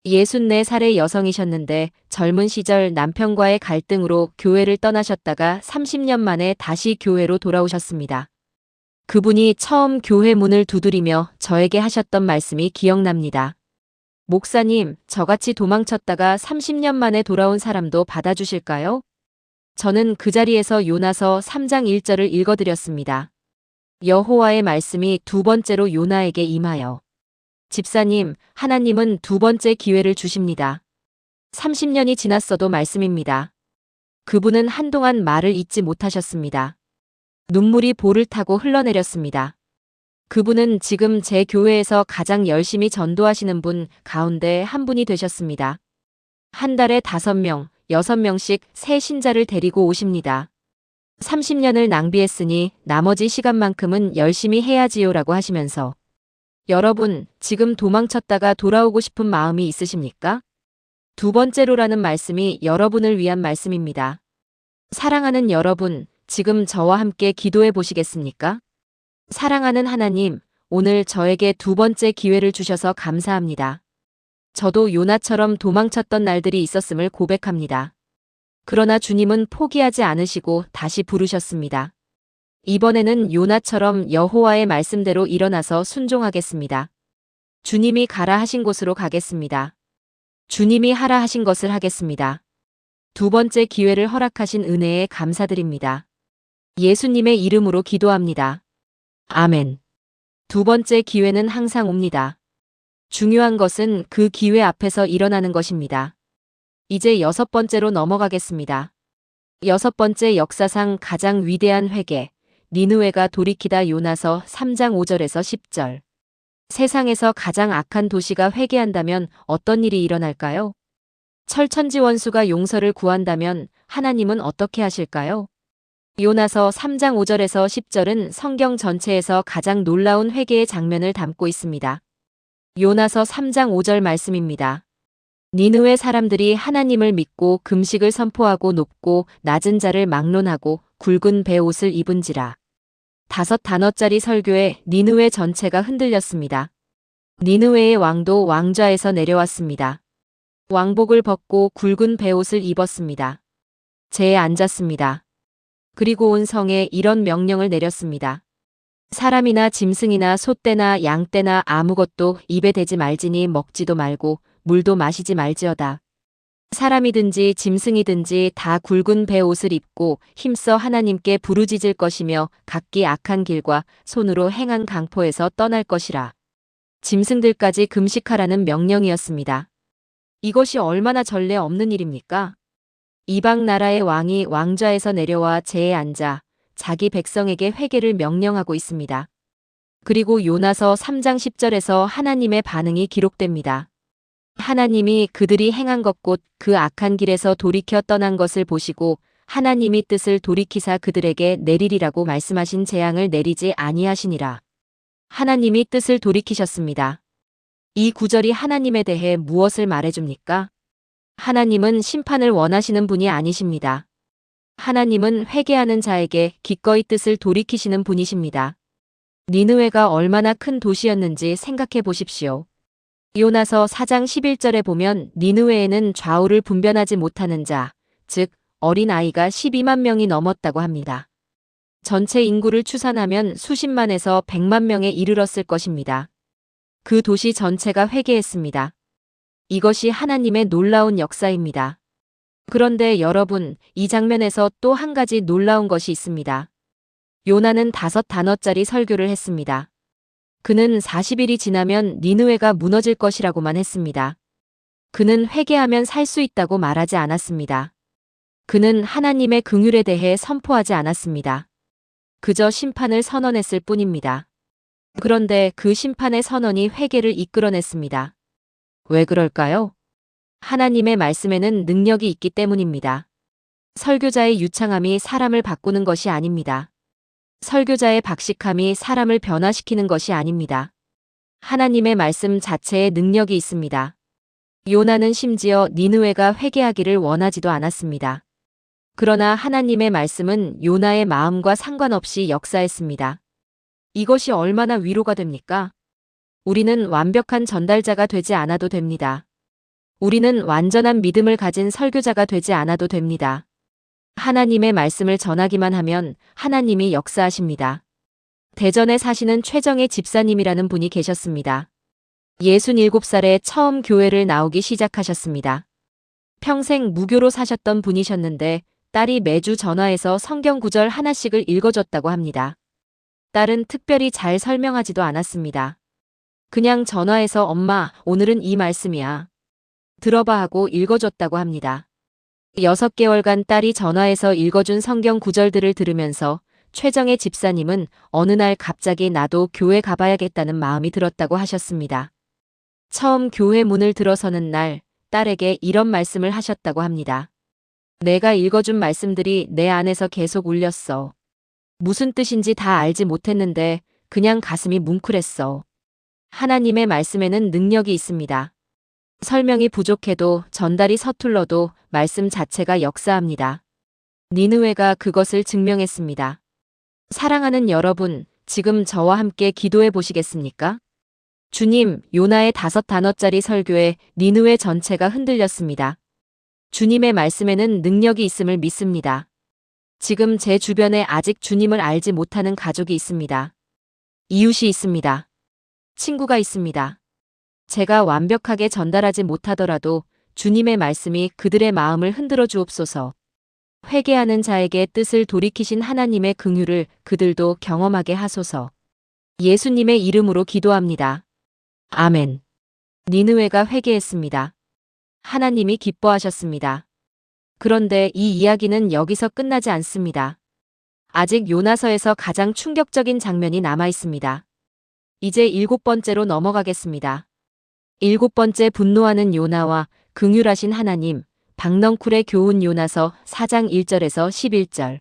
64살의 여성이셨는데 젊은 시절 남편과의 갈등으로 교회를 떠나셨다가 30년 만에 다시 교회로 돌아오셨습니다. 그분이 처음 교회 문을 두드리며 저에게 하셨던 말씀이 기억납니다. 목사님, 저같이 도망쳤다가 30년 만에 돌아온 사람도 받아주실까요? 저는 그 자리에서 요나서 3장 1절을 읽어드렸습니다. 여호와의 말씀이 두 번째로 요나에게 임하여. 집사님, 하나님은 두 번째 기회를 주십니다. 30년이 지났어도 말씀입니다. 그분은 한동안 말을 잇지 못하셨습니다. 눈물이 볼을 타고 흘러내렸습니다. 그분은 지금 제 교회에서 가장 열심히 전도하시는 분 가운데 한 분이 되셨습니다. 한 달에 5명, 6명씩 새 신자를 데리고 오십니다. 30년을 낭비했으니 나머지 시간만큼은 열심히 해야지요라고 하시면서 여러분, 지금 도망쳤다가 돌아오고 싶은 마음이 있으십니까? 두 번째로라는 말씀이 여러분을 위한 말씀입니다. 사랑하는 여러분, 지금 저와 함께 기도해 보시겠습니까? 사랑하는 하나님, 오늘 저에게 두 번째 기회를 주셔서 감사합니다. 저도 요나처럼 도망쳤던 날들이 있었음을 고백합니다. 그러나 주님은 포기하지 않으시고 다시 부르셨습니다. 이번에는 요나처럼 여호와의 말씀대로 일어나서 순종하겠습니다. 주님이 가라 하신 곳으로 가겠습니다. 주님이 하라 하신 것을 하겠습니다. 두 번째 기회를 허락하신 은혜에 감사드립니다. 예수님의 이름으로 기도합니다. 아멘. 두 번째 기회는 항상 옵니다. 중요한 것은 그 기회 앞에서 일어나는 것입니다. 이제 6번째로 넘어가겠습니다. 6번째 역사상 가장 위대한 회개, 니느웨가 돌이키다 요나서 3장 5절에서 10절. 세상에서 가장 악한 도시가 회개한다면 어떤 일이 일어날까요? 철천지 원수가 용서를 구한다면 하나님은 어떻게 하실까요? 요나서 3장 5절에서 10절은 성경 전체에서 가장 놀라운 회개의 장면을 담고 있습니다. 요나서 3장 5절 말씀입니다. 니느웨 사람들이 하나님을 믿고 금식을 선포하고 높고 낮은 자를 막론하고 굵은 베옷을 입은지라. 5단어짜리 설교에 니느웨 전체가 흔들렸습니다. 니느웨의 왕도 왕좌에서 내려왔습니다. 왕복을 벗고 굵은 베옷을 입었습니다. 재에 앉았습니다. 그리고 온 성에 이런 명령을 내렸습니다. 사람이나 짐승이나 소떼나 양떼나 아무것도 입에 대지 말지니 먹지도 말고 물도 마시지 말지어다. 사람이든지 짐승이든지 다 굵은 베옷을 입고 힘써 하나님께 부르짖을 것이며 각기 악한 길과 손으로 행한 강포에서 떠날 것이라. 짐승들까지 금식하라는 명령이었습니다. 이것이 얼마나 전례 없는 일입니까? 이방 나라의 왕이 왕좌에서 내려와 재에 앉아 자기 백성에게 회개를 명령하고 있습니다. 그리고 요나서 3장 10절에서 하나님의 반응이 기록됩니다. 하나님이 그들이 행한 것 곧 그 악한 길에서 돌이켜 떠난 것을 보시고 하나님이 뜻을 돌이키사 그들에게 내리리라고 말씀하신 재앙을 내리지 아니하시니라. 하나님이 뜻을 돌이키셨습니다. 이 구절이 하나님에 대해 무엇을 말해줍니까? 하나님은 심판을 원하시는 분이 아니십니다. 하나님은 회개하는 자에게 기꺼이 뜻을 돌이키시는 분이십니다. 니느웨가 얼마나 큰 도시였는지 생각해 보십시오. 요나서 4장 11절에 보면 니느웨에는 좌우를 분별하지 못하는 자, 즉 어린 아이가 12만 명이 넘었다고 합니다. 전체 인구를 추산하면 수십만에서 100만 명에 이르렀을 것입니다. 그 도시 전체가 회개했습니다. 이것이 하나님의 놀라운 역사입니다. 그런데 여러분, 이 장면에서 또 한 가지 놀라운 것이 있습니다. 요나는 5단어짜리 설교를 했습니다. 그는 40일이 지나면 니느웨가 무너질 것이라고만 했습니다. 그는 회개하면 살 수 있다고 말하지 않았습니다. 그는 하나님의 긍휼에 대해 선포하지 않았습니다. 그저 심판을 선언했을 뿐입니다. 그런데 그 심판의 선언이 회개를 이끌어냈습니다. 왜 그럴까요? 하나님의 말씀에는 능력이 있기 때문입니다. 설교자의 유창함이 사람을 바꾸는 것이 아닙니다. 설교자의 박식함이 사람을 변화시키는 것이 아닙니다. 하나님의 말씀 자체에 능력이 있습니다. 요나는 심지어 니느웨가 회개하기를 원하지도 않았습니다. 그러나 하나님의 말씀은 요나의 마음과 상관없이 역사했습니다. 이것이 얼마나 위로가 됩니까? 우리는 완벽한 전달자가 되지 않아도 됩니다. 우리는 완전한 믿음을 가진 설교자가 되지 않아도 됩니다. 하나님의 말씀을 전하기만 하면 하나님이 역사하십니다. 대전에 사시는 최정의 집사님이라는 분이 계셨습니다. 67살에 처음 교회를 나오기 시작하셨습니다. 평생 무교로 사셨던 분이셨는데 딸이 매주 전화해서 성경 구절 하나씩을 읽어줬다고 합니다. 딸은 특별히 잘 설명하지도 않았습니다. 그냥 전화해서 엄마, 오늘은 이 말씀이야. 들어봐 하고 읽어줬다고 합니다. 6개월간 딸이 전화해서 읽어준 성경 구절들을 들으면서 최정의 집사님은 어느 날 갑자기 나도 교회 가봐야겠다는 마음이 들었다고 하셨습니다. 처음 교회 문을 들어서는 날 딸에게 이런 말씀을 하셨다고 합니다. 내가 읽어준 말씀들이 내 안에서 계속 울렸어. 무슨 뜻인지 다 알지 못했는데 그냥 가슴이 뭉클했어. 하나님의 말씀에는 능력이 있습니다. 설명이 부족해도 전달이 서툴러도 말씀 자체가 역사합니다. 니느웨가 그것을 증명했습니다. 사랑하는 여러분, 지금 저와 함께 기도해 보시겠습니까? 주님, 요나의 5단어짜리 설교에 니느웨 전체가 흔들렸습니다. 주님의 말씀에는 능력이 있음을 믿습니다. 지금 제 주변에 아직 주님을 알지 못하는 가족이 있습니다. 이웃이 있습니다. 친구가 있습니다. 제가 완벽하게 전달하지 못하더라도 주님의 말씀이 그들의 마음을 흔들어 주옵소서. 회개하는 자에게 뜻을 돌이키신 하나님의 긍휼을 그들도 경험하게 하소서. 예수님의 이름으로 기도합니다. 아멘. 니느웨가 회개했습니다. 하나님이 기뻐하셨습니다. 그런데 이 이야기는 여기서 끝나지 않습니다. 아직 요나서에서 가장 충격적인 장면이 남아 있습니다. 이제 7번째로 넘어가겠습니다. 7번째 분노하는 요나와 긍휼하신 하나님, 박넝쿨의 교훈 요나서 4장 1절에서 11절.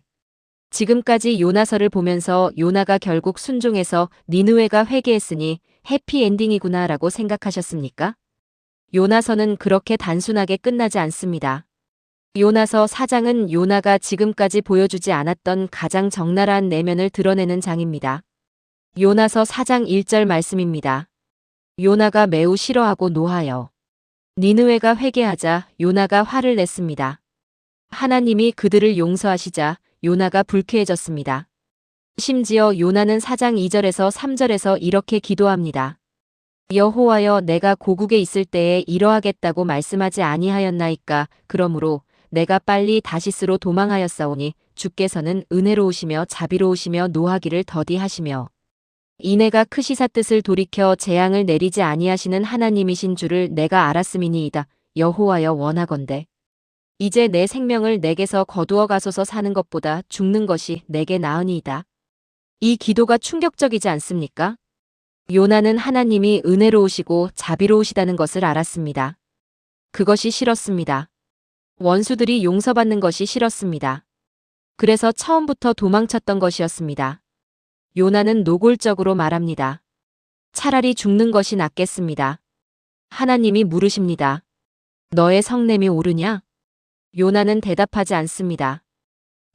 지금까지 요나서를 보면서 요나가 결국 순종해서 니느웨가 회개했으니 해피엔딩이구나 라고 생각하셨습니까? 요나서는 그렇게 단순하게 끝나지 않습니다. 요나서 4장은 요나가 지금까지 보여주지 않았던 가장 적나라한 내면을 드러내는 장입니다. 요나서 4장 1절 말씀입니다. 요나가 매우 싫어하고 노하여. 니느웨가 회개하자 요나가 화를 냈습니다. 하나님이 그들을 용서하시자 요나가 불쾌해졌습니다. 심지어 요나는 4장 2절에서 3절에서 이렇게 기도합니다. 여호와여, 내가 고국에 있을 때에 이러하겠다고 말씀하지 아니하였나이까. 그러므로 내가 빨리 다시스로 도망하였사오니 주께서는 은혜로우시며 자비로우시며 노하기를 더디하시며 이내가 크시사 뜻을 돌이켜 재앙을 내리지 아니하시는 하나님이신 줄을 내가 알았음이니이다. 여호와여, 원하건대 이제 내 생명을 내게서 거두어 가소서. 사는 것보다 죽는 것이 내게 나으니이다. 이 기도가 충격적이지 않습니까? 요나는 하나님이 은혜로우시고 자비로우시다는 것을 알았습니다. 그것이 싫었습니다. 원수들이 용서받는 것이 싫었습니다. 그래서 처음부터 도망쳤던 것이었습니다. 요나는 노골적으로 말합니다. 차라리 죽는 것이 낫겠습니다. 하나님이 물으십니다. 너의 성냄이 오르냐? 요나는 대답하지 않습니다.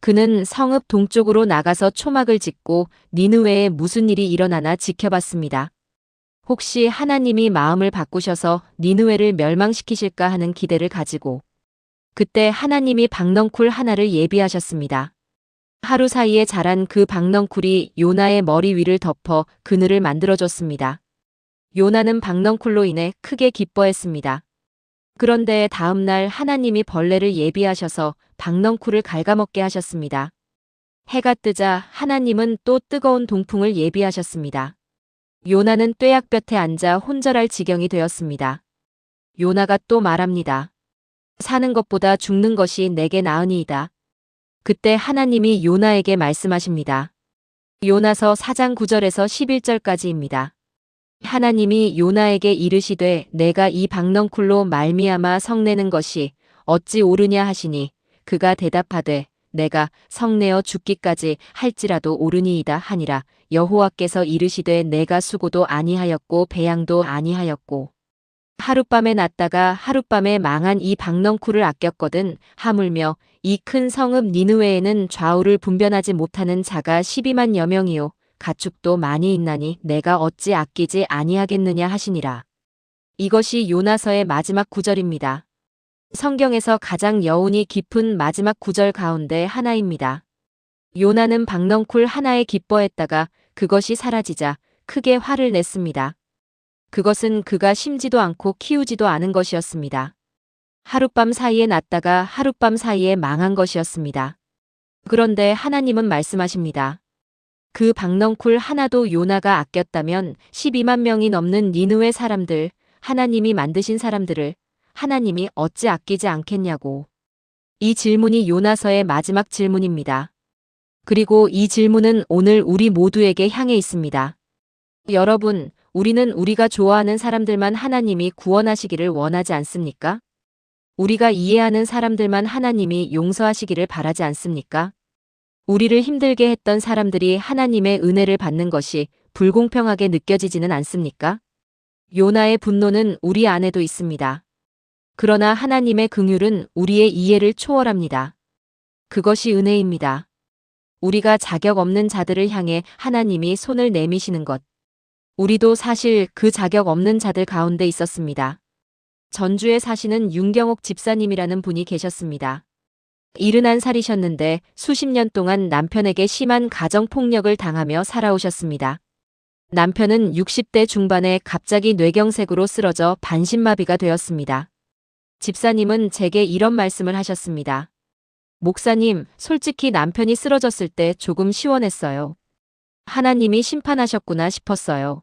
그는 성읍 동쪽으로 나가서 초막을 짓고 니느웨에 무슨 일이 일어나나 지켜봤습니다. 혹시 하나님이 마음을 바꾸셔서 니느웨를 멸망시키실까 하는 기대를 가지고. 그때 하나님이 박넝쿨 하나를 예비하셨습니다. 하루 사이에 자란 그 박넝쿨이 요나의 머리 위를 덮어 그늘을 만들어줬습니다. 요나는 박넝쿨로 인해 크게 기뻐했습니다. 그런데 다음 날 하나님이 벌레를 예비하셔서 박넝쿨을 갉아먹게 하셨습니다. 해가 뜨자 하나님은 또 뜨거운 동풍을 예비하셨습니다. 요나는 뙤약볕에 앉아 혼절할 지경이 되었습니다. 요나가 또 말합니다. 사는 것보다 죽는 것이 내게 나으니이다. 그때 하나님이 요나에게 말씀하십니다. 요나서 4장 9절에서 11절까지입니다. 하나님이 요나에게 이르시되 내가 이 박넝쿨로 말미암아 성내는 것이 어찌 옳으냐 하시니 그가 대답하되 내가 성내어 죽기까지 할지라도 옳으니이다 하니라. 여호와께서 이르시되 내가 수고도 아니하였고 배양도 아니하였고 하룻밤에 났다가 하룻밤에 망한 이 박넝쿨을 아꼈거든. 하물며 이 큰 성읍 니느웨에는 좌우를 분변하지 못하는 자가 12만여 명이요 가축도 많이 있나니 내가 어찌 아끼지 아니하겠느냐 하시니라. 이것이 요나서의 마지막 구절입니다. 성경에서 가장 여운이 깊은 마지막 구절 가운데 하나입니다. 요나는 박넝쿨 하나에 기뻐했다가 그것이 사라지자 크게 화를 냈습니다. 그것은 그가 심지도 않고 키우지도 않은 것이었습니다. 하룻밤 사이에 났다가 하룻밤 사이에 망한 것이었습니다. 그런데 하나님은 말씀하십니다. 그 박넝쿨 하나도 요나가 아꼈다면 12만 명이 넘는 니느웨 사람들, 하나님이 만드신 사람들을 하나님이 어찌 아끼지 않겠냐고. 이 질문이 요나서의 마지막 질문입니다. 그리고 이 질문은 오늘 우리 모두에게 향해 있습니다. 여러분, 우리는 우리가 좋아하는 사람들만 하나님이 구원하시기를 원하지 않습니까? 우리가 이해하는 사람들만 하나님이 용서하시기를 바라지 않습니까? 우리를 힘들게 했던 사람들이 하나님의 은혜를 받는 것이 불공평하게 느껴지지는 않습니까? 요나의 분노는 우리 안에도 있습니다. 그러나 하나님의 긍휼은 우리의 이해를 초월합니다. 그것이 은혜입니다. 우리가 자격 없는 자들을 향해 하나님이 손을 내미시는 것. 우리도 사실 그 자격 없는 자들 가운데 있었습니다. 전주에 사시는 윤경옥 집사님이라는 분이 계셨습니다. 71살이셨는데 수십 년 동안 남편에게 심한 가정폭력을 당하며 살아오셨습니다. 남편은 60대 중반에 갑자기 뇌경색으로 쓰러져 반신마비가 되었습니다. 집사님은 제게 이런 말씀을 하셨습니다. 목사님, 솔직히 남편이 쓰러졌을 때 조금 시원했어요. 하나님이 심판하셨구나 싶었어요.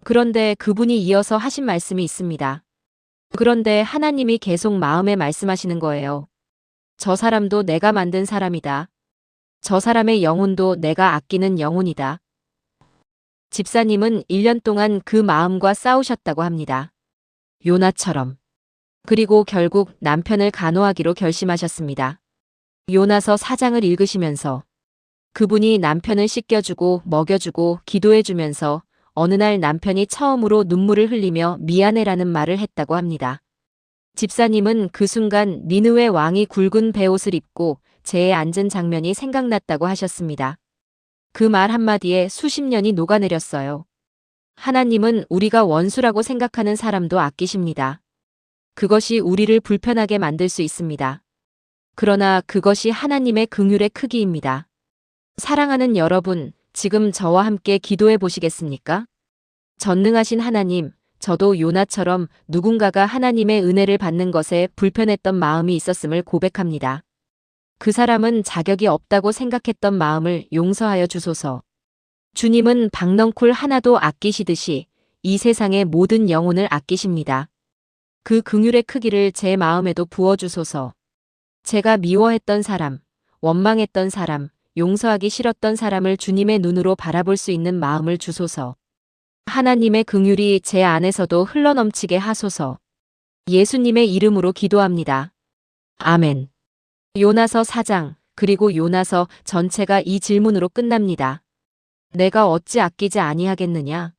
그런데 그분이 이어서 하신 말씀이 있습니다. 그런데 하나님이 계속 마음에 말씀하시는 거예요. 저 사람도 내가 만든 사람이다. 저 사람의 영혼도 내가 아끼는 영혼이다. 집사님은 1년 동안 그 마음과 싸우셨다고 합니다. 요나처럼. 그리고 결국 남편을 간호하기로 결심하셨습니다. 요나서 4장을 읽으시면서 그분이 남편을 씻겨주고 먹여주고 기도해주면서 어느 날 남편이 처음으로 눈물을 흘리며 미안해라는 말을 했다고 합니다. 집사님은 그 순간 니느웨 왕이 굵은 베옷을 입고 제에 앉은 장면이 생각났다고 하셨습니다. 그 말 한마디에 수십 년이 녹아내렸어요. 하나님은 우리가 원수라고 생각하는 사람도 아끼십니다. 그것이 우리를 불편하게 만들 수 있습니다. 그러나 그것이 하나님의 긍휼의 크기입니다. 사랑하는 여러분, 지금 저와 함께 기도해 보시겠습니까? 전능하신 하나님, 저도 요나처럼 누군가가 하나님의 은혜를 받는 것에 불편했던 마음이 있었음을 고백합니다. 그 사람은 자격이 없다고 생각했던 마음을 용서하여 주소서. 주님은 박넝쿨 하나도 아끼시듯이 이 세상의 모든 영혼을 아끼십니다. 그 긍휼의 크기를 제 마음에도 부어주소서. 제가 미워했던 사람, 원망했던 사람, 용서하기 싫었던 사람을 주님의 눈으로 바라볼 수 있는 마음을 주소서. 하나님의 긍휼이 제 안에서도 흘러넘치게 하소서. 예수님의 이름으로 기도합니다. 아멘. 요나서 4장, 그리고 요나서 전체가 이 질문으로 끝납니다. 내가 어찌 아끼지 아니하겠느냐?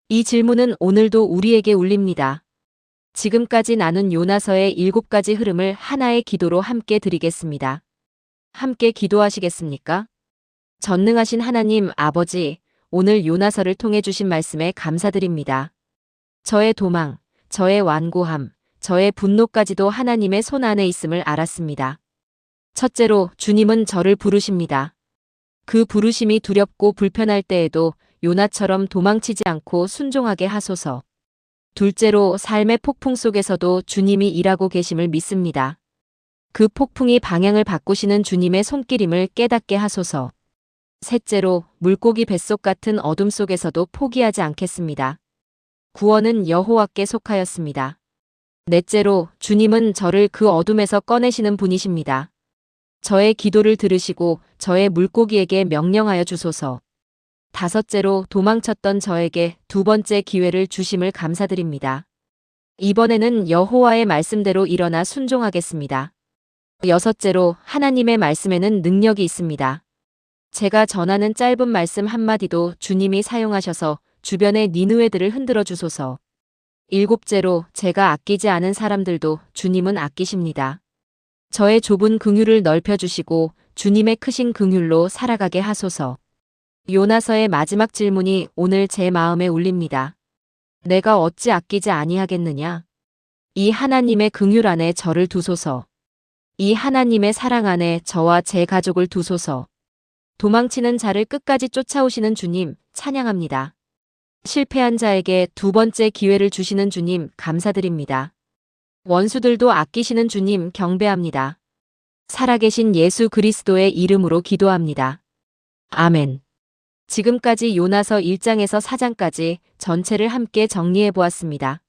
이 질문은 오늘도 우리에게 울립니다. 지금까지 나눈 요나서의 7가지 흐름을 하나의 기도로 함께 드리겠습니다. 함께 기도하시겠습니까? 전능하신 하나님 아버지, 오늘 요나서를 통해 주신 말씀에 감사드립니다. 저의 도망, 저의 완고함, 저의 분노까지도 하나님의 손 안에 있음을 알았습니다. 첫째로 주님은 저를 부르십니다. 그 부르심이 두렵고 불편할 때에도 요나처럼 도망치지 않고 순종하게 하소서. 둘째로 삶의 폭풍 속에서도 주님이 일하고 계심을 믿습니다. 그 폭풍이 방향을 바꾸시는 주님의 손길임을 깨닫게 하소서. 셋째로 물고기 뱃속 같은 어둠 속에서도 포기하지 않겠습니다. 구원은 여호와께 속하였습니다. 넷째로 주님은 저를 그 어둠에서 꺼내시는 분이십니다. 저의 기도를 들으시고 저의 물고기에게 명령하여 주소서. 다섯째로 도망쳤던 저에게 2번째 기회를 주심을 감사드립니다. 이번에는 여호와의 말씀대로 일어나 순종하겠습니다. 여섯째로 하나님의 말씀에는 능력이 있습니다. 제가 전하는 짧은 말씀 한마디도 주님이 사용하셔서 주변의 니느웨들을 흔들어 주소서. 일곱째로 제가 아끼지 않은 사람들도 주님은 아끼십니다. 저의 좁은 긍휼을 넓혀주시고 주님의 크신 긍휼로 살아가게 하소서. 요나서의 마지막 질문이 오늘 제 마음에 울립니다. 내가 어찌 아끼지 아니하겠느냐? 이 하나님의 긍휼 안에 저를 두소서. 이 하나님의 사랑 안에 저와 제 가족을 두소서. 도망치는 자를 끝까지 쫓아오시는 주님, 찬양합니다. 실패한 자에게 2번째 기회를 주시는 주님, 감사드립니다. 원수들도 아끼시는 주님, 경배합니다. 살아계신 예수 그리스도의 이름으로 기도합니다. 아멘. 지금까지 요나서 1장에서 4장까지 전체를 함께 정리해 보았습니다.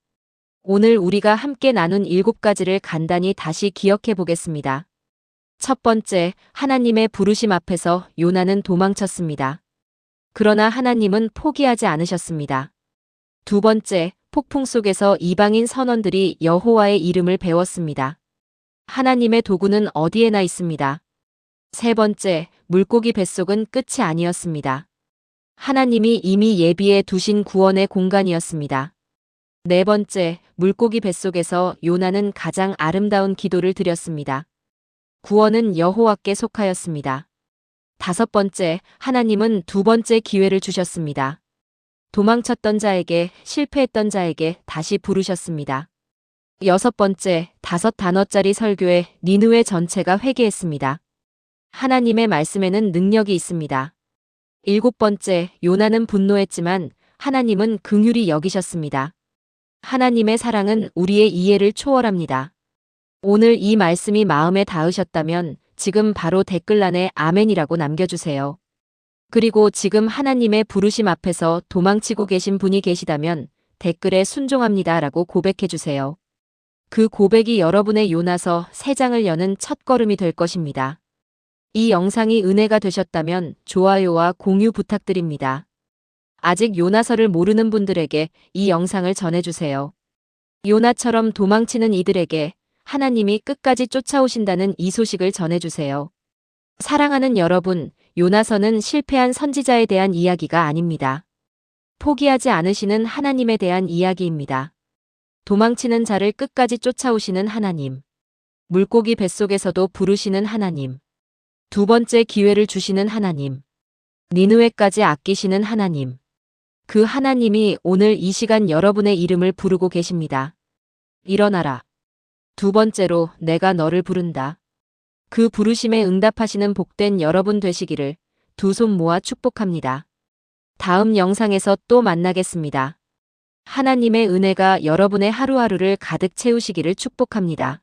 오늘 우리가 함께 나눈 7가지를 간단히 다시 기억해 보겠습니다. 첫 번째, 하나님의 부르심 앞에서 요나는 도망쳤습니다. 그러나 하나님은 포기하지 않으셨습니다. 두 번째, 폭풍 속에서 이방인 선원들이 여호와의 이름을 배웠습니다. 하나님의 도구는 어디에나 있습니다. 세 번째, 물고기 뱃속은 끝이 아니었습니다. 하나님이 이미 예비해 두신 구원의 공간이었습니다. 네 번째, 물고기 뱃속에서 요나는 가장 아름다운 기도를 드렸습니다. 구원은 여호와께 속하였습니다. 다섯 번째, 하나님은 2번째 기회를 주셨습니다. 도망쳤던 자에게, 실패했던 자에게 다시 부르셨습니다. 여섯 번째, 5단어짜리 설교에 니느웨 전체가 회개했습니다. 하나님의 말씀에는 능력이 있습니다. 일곱 번째, 요나는 분노했지만 하나님은 긍휼히 여기셨습니다. 하나님의 사랑은 우리의 이해를 초월합니다. 오늘 이 말씀이 마음에 닿으셨다면 지금 바로 댓글란에 아멘이라고 남겨주세요. 그리고 지금 하나님의 부르심 앞에서 도망치고 계신 분이 계시다면 댓글에 순종합니다라고 고백해주세요. 그 고백이 여러분의 요나서 3장을 여는 첫걸음이 될 것입니다. 이 영상이 은혜가 되셨다면 좋아요와 공유 부탁드립니다. 아직 요나서를 모르는 분들에게 이 영상을 전해주세요. 요나처럼 도망치는 이들에게 하나님이 끝까지 쫓아오신다는 이 소식을 전해주세요. 사랑하는 여러분, 요나서는 실패한 선지자에 대한 이야기가 아닙니다. 포기하지 않으시는 하나님에 대한 이야기입니다. 도망치는 자를 끝까지 쫓아오시는 하나님. 물고기 뱃속에서도 부르시는 하나님. 2번째 기회를 주시는 하나님. 니느웨까지 아끼시는 하나님. 그 하나님이 오늘 이 시간 여러분의 이름을 부르고 계십니다. 일어나라. 2번째로 내가 너를 부른다. 그 부르심에 응답하시는 복된 여러분 되시기를 2손 모아 축복합니다. 다음 영상에서 또 만나겠습니다. 하나님의 은혜가 여러분의 하루하루를 가득 채우시기를 축복합니다.